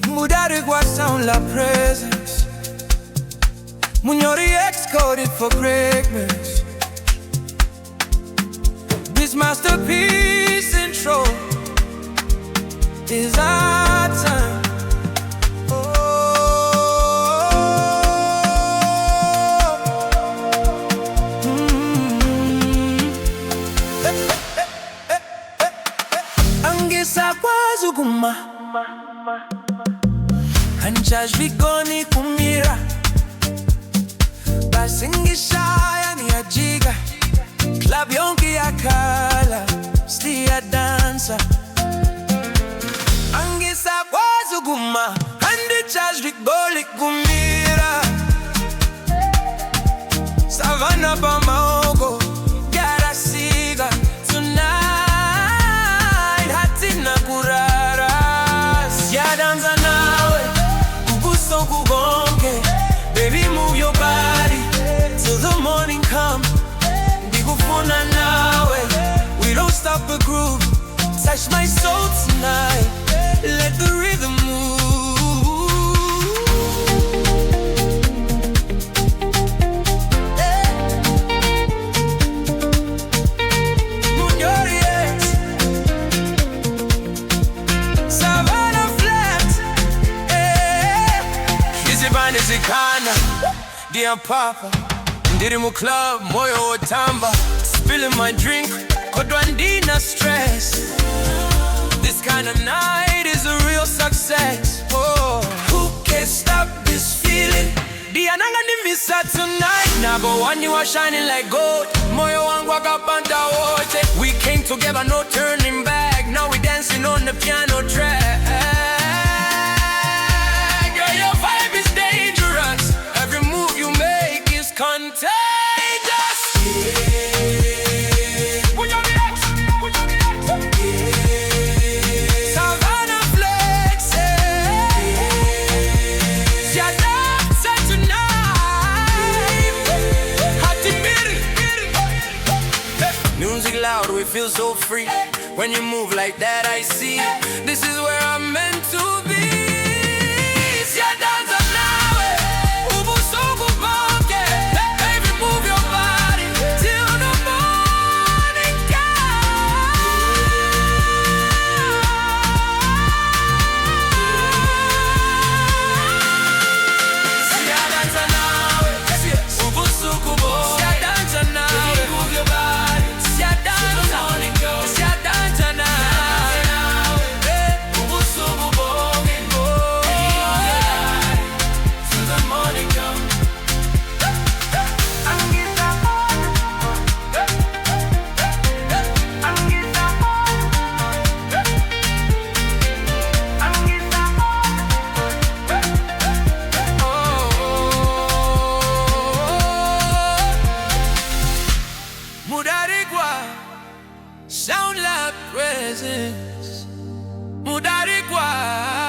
Mudarikwa sound la presence. Munyori X coded for greatness. This masterpiece intro is our time. Angisa ukuma anjajvikoni kumira basingishaya niyajiga club yonke yakhala Siyadansa. Angisakwazi ukuma andijajvikoli kumira savana pamaoko yarasiga tonight hatina kurara Siyadansa nawe ubuso kubonke baby move your body till the morning come ndikufuna nawe we don't stop the groove touch my soul tonight let the rhythm move. Munyori X Savannah flat Izibane zikana Dear Papa ndiri mu club moyo wotamba spilling my drink kodwa ndina stress. This kind of night is a real success. Oh, who can stop this feeling? Diananga nimisa tonight. Number one, you are shining like gold. Moyo wangu akapanda wote. We came together, no turning back. Now we dancing on the piano track. Girl, your vibe is dangerous. Every move you make is contagious. Music loud, we feel so free. When you move like that, I see this is where I'm meant to be. Siyadansa nawe, ubuso kubonke. Baby, move your body till the morning comes. Siyadansa nawe, ubuso kubonke. Siyadansa nawe, move your body. Mudarikwa, sound like presence. Mudarikwa.